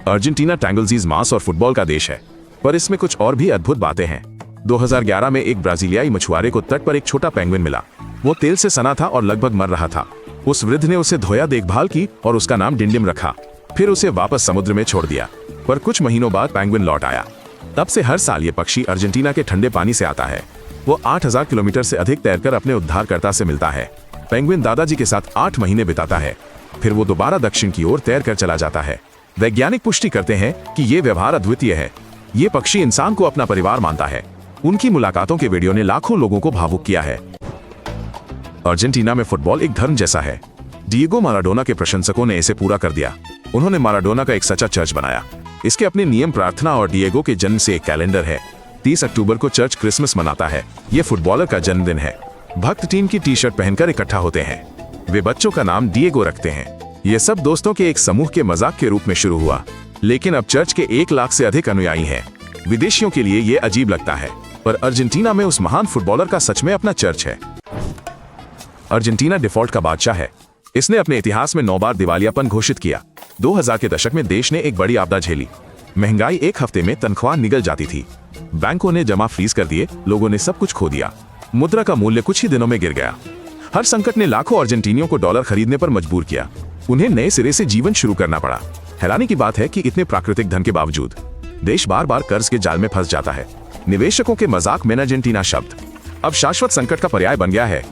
Argentina टैंगलजीज मांस और football का देश है, पर इसमें कुछ और भी अद्भुत बातें हैं। 2011 में एक ब्राजीलियाई मछुआरे को तट पर एक छोटा पेंगुइन मिला। वो तेल से सना था और लगभग मर रहा था। उस वृद्ध ने उसे धोया, देखभाल की और उसका नाम डिंडिम रखा। फिर उसे वापस समुद्र में छोड़ दिया। पर कुछ महीनों बाद पेंगुइन लौट आया। तब से हर साल ये पक्षी अर्जेंटीना के ठंडे पानी से आता है। वो 8000 किलोमीटर से अधिक तैरकर अपने उद्धारकर्ता से मिलता है। पेंगुइन दादाजी के साथ 8 महीने बिताता है, फिर वो दोबारा दक्षिण की ओर तैरकर चला जाता है। वैज्ञानिक पुष्टि करते हैं कि ये व्यवहार अद्वितीय है। ये पक्षी इंसान को अपना परिवार मानता है। उनकी मुलाकातों के वीडियो ने लाखों लोगों को भावुक किया है। अर्जेंटीना में फुटबॉल एक धर्म जैसा है। डिएगो माराडोना के प्रशंसकों ने इसे पूरा कर दिया। उन्होंने माराडोना का एक सच्चा चर्च बनाया। इसके अपने नियम, प्रार्थना और डिएगो के जन्म से एक कैलेंडर है। 30 अक्टूबर को चर्च क्रिसमस मनाता है। ये फुटबॉलर का जन्मदिन है। भक्त टीम की टी शर्ट पहनकर इकट्ठा होते हैं। वे बच्चों का नाम डिएगो रखते हैं। ये सब दोस्तों के एक समूह के मजाक के रूप में शुरू हुआ, लेकिन अब चर्च के 1 लाख से अधिक अनुयायी हैं। विदेशियों के लिए ये अजीब लगता है, पर अर्जेंटीना में उस महान फुटबॉलर का सच में अपना चर्च है। अर्जेंटीना डिफॉल्ट का बादशाह है। इसने अपने इतिहास में 9 बार दिवालियापन घोषित किया। 2000 के दशक में देश ने एक बड़ी आपदा झेली। महंगाई, 1 हफ्ते में तनख्वाह निगल जाती थी। बैंकों ने जमा फ्रीज कर दिए। लोगों ने सब कुछ खो दिया। मुद्रा का मूल्य कुछ ही दिनों में गिर गया। हर संकट ने लाखों अर्जेंटीनियों को डॉलर खरीदने पर मजबूर किया। उन्हें नए सिरे से जीवन शुरू करना पड़ा। हैरानी की बात है कि इतने प्राकृतिक धन के बावजूद देश बार बार कर्ज के जाल में फंस जाता है। निवेशकों के मजाक में अर्जेंटीना शब्द अब शाश्वत संकट का पर्याय बन गया है।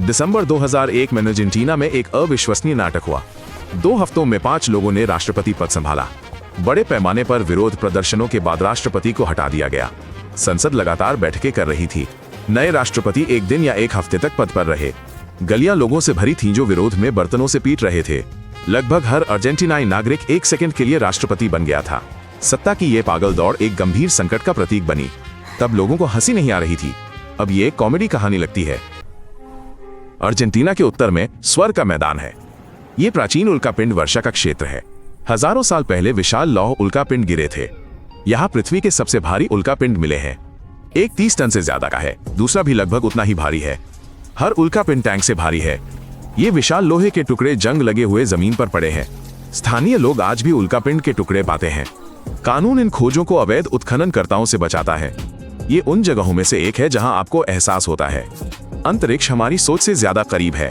दिसंबर 2001 में अर्जेंटीना में एक अविश्वसनीय नाटक हुआ। 2 हफ्तों में 5 लोगों ने राष्ट्रपति पद संभाला। बड़े पैमाने पर विरोध प्रदर्शनों के बाद राष्ट्रपति को हटा दिया गया। संसद लगातार बैठकें कर रही थी। नए राष्ट्रपति 1 दिन या 1 हफ्ते तक पद पर रहे। गलियां लोगों से भरी थीं जो विरोध में बर्तनों से पीट रहे थे। लगभग हर अर्जेंटीनाई नागरिक 1 सेकंड के लिए राष्ट्रपति बन गया था। सत्ता की ये पागल दौड़ एक गंभीर संकट का प्रतीक बनी। तब लोगों को हंसी नहीं आ रही थी, अब ये एक कॉमेडी कहानी लगती है। अर्जेंटीना के उत्तर में स्वर्ग का मैदान है। ये प्राचीन उल्कापिंड वर्षा का क्षेत्र है। हजारों साल पहले विशाल लौह उल्कापिंड गिरे थे। यहाँ पृथ्वी के सबसे भारी उल्कापिंड मिले हैं। एक 30 टन से ज्यादा का है, दूसरा भी लगभग उतना ही भारी है। हर उल्कापिंड टैंक से भारी है। ये विशाल लोहे के टुकड़े जंग लगे हुए जमीन पर पड़े हैं। स्थानीय लोग आज भी उल्कापिंड के टुकड़े पाते हैं। कानून इन खोजों को अवैध उत्खननकर्ताओं से बचाता है। ये उन जगहों में से एक है जहां आपको एहसास होता है अंतरिक्ष हमारी सोच से ज्यादा करीब है।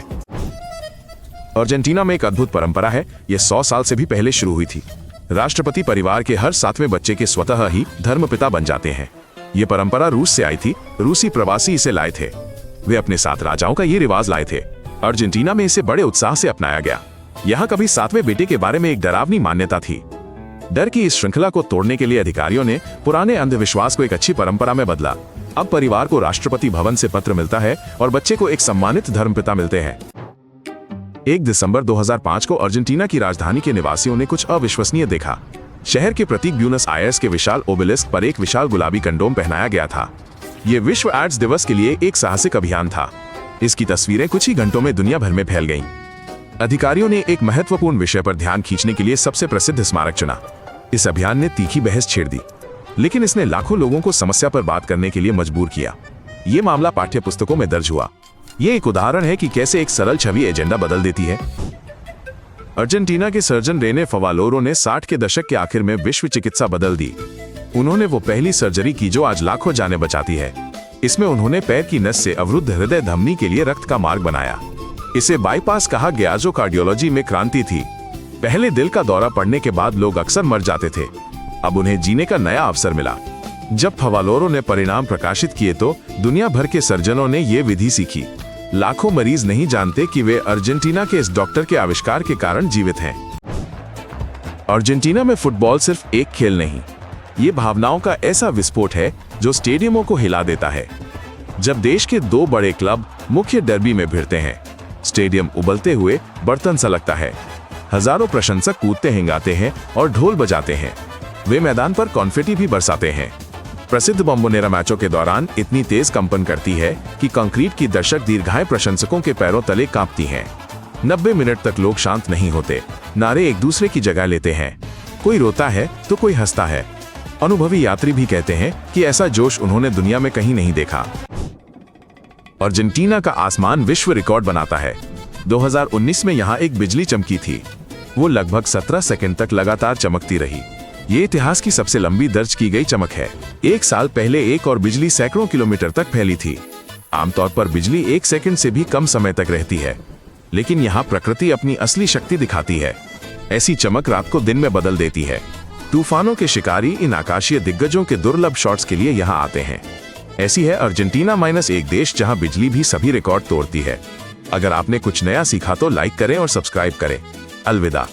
अर्जेंटीना में एक अद्भुत परंपरा है। यह 100 साल से भी पहले शुरू हुई थी। राष्ट्रपति परिवार के हर 7वें बच्चे के स्वतः ही धर्मपिता बन जाते हैं। ये परंपरा रूस से आई थी। रूसी प्रवासी इसे लाए थे। वे अपने साथ राजाओं का ये रिवाज लाए थे। अर्जेंटीना में इसे बड़े उत्साह से अपनाया गया। यहाँ कभी 7वें बेटे के बारे में एक डरावनी मान्यता थी। डर की इस श्रृंखला को तोड़ने के लिए अधिकारियों ने पुराने अंधविश्वास को एक अच्छी परंपरा में बदला। अब परिवार को राष्ट्रपति भवन से पत्र मिलता है और बच्चे को एक सम्मानित धर्मपिता मिलते हैं। 1 दिसंबर 2005 को अर्जेंटीना की राजधानी के निवासियों ने कुछ अविश्वसनीय देखा। शहर के प्रतीक ब्यूनस आयर्स के विशाल ओबेलिस्क पर एक विशाल गुलाबी कंडोम पहनाया गया था। ये विश्व एड्स दिवस के लिए एक साहसिक अभियान था। इसकी तस्वीरें कुछ ही घंटों में दुनिया भर में फैल गईं। अधिकारियों ने एक महत्वपूर्ण विषय पर ध्यान खींचने के लिए सबसे प्रसिद्ध स्मारक चुना। इस अभियान ने तीखी बहस छेड़ दी, लेकिन इसने लाखों लोगों को समस्या पर बात करने के लिए मजबूर किया। ये मामला पाठ्य पुस्तकों में दर्ज हुआ। ये एक उदाहरण है कि कैसे एक सरल छवि एजेंडा बदल देती है। अर्जेंटीना के सर्जन रेने फवालोरो ने 60 के दशक के आखिर में विश्व चिकित्सा बदल दी। उन्होंने वो पहली सर्जरी की जो आज लाखों जानें बचाती है। इसमें उन्होंने पैर की नस से अवरुद्ध हृदय धमनी के लिए रक्त का मार्ग बनाया। इसे बाईपास कहा गया, जो कार्डियोलॉजी में क्रांति थी। पहले दिल का दौरा पड़ने के बाद लोग अक्सर मर जाते थे। अब उन्हें जीने का नया अवसर मिला। जब फवालोरो ने परिणाम प्रकाशित किए तो दुनिया भर के सर्जनों ने ये विधि सीखी। लाखों मरीज नहीं जानते कि वे अर्जेंटीना के इस डॉक्टर के आविष्कार के कारण जीवित हैं। अर्जेंटीना में फुटबॉल सिर्फ एक खेल नहीं, ये भावनाओं का ऐसा विस्फोट है जो स्टेडियमों को हिला देता है। जब देश के 2 बड़े क्लब मुख्य डर्बी में भिड़ते हैं, स्टेडियम उबलते हुए बर्तन सा लगता है। हजारों प्रशंसक कूदते हिंगाते हैं और ढोल बजाते हैं। वे मैदान पर कॉन्फेटी भी बरसाते हैं। प्रसिद्ध बॉम्बोनेरा मैचों के दौरान इतनी तेज कंपन करती है कि कंक्रीट की दर्शक दीर्घाएं प्रशंसकों के पैरों तले कांपती हैं। 90 मिनट तक लोग शांत नहीं होते। नारे एक दूसरे की जगह लेते हैं। कोई रोता है तो कोई हंसता है। अनुभवी यात्री भी कहते हैं कि ऐसा जोश उन्होंने दुनिया में कहीं नहीं देखा। अर्जेंटीना का आसमान विश्व रिकॉर्ड बनाता है। 2019 में यहाँ एक बिजली चमकी थी। वो लगभग 17 सेकंड तक लगातार चमकती रही। ये इतिहास की सबसे लंबी दर्ज की गई चमक है। एक साल पहले एक और बिजली सैकड़ों किलोमीटर तक फैली थी। आमतौर पर बिजली 1 सेकंड से भी कम समय तक रहती है, लेकिन यहाँ प्रकृति अपनी असली शक्ति दिखाती है। ऐसी चमक रात को दिन में बदल देती है। तूफानों के शिकारी इन आकाशीय दिग्गजों के दुर्लभ शॉट्स के लिए यहाँ आते हैं। ऐसी है अर्जेंटीना -1 देश, जहाँ बिजली भी सभी रिकॉर्ड तोड़ती है। अगर आपने कुछ नया सीखा तो लाइक करें और सब्सक्राइब करें। अलविदा।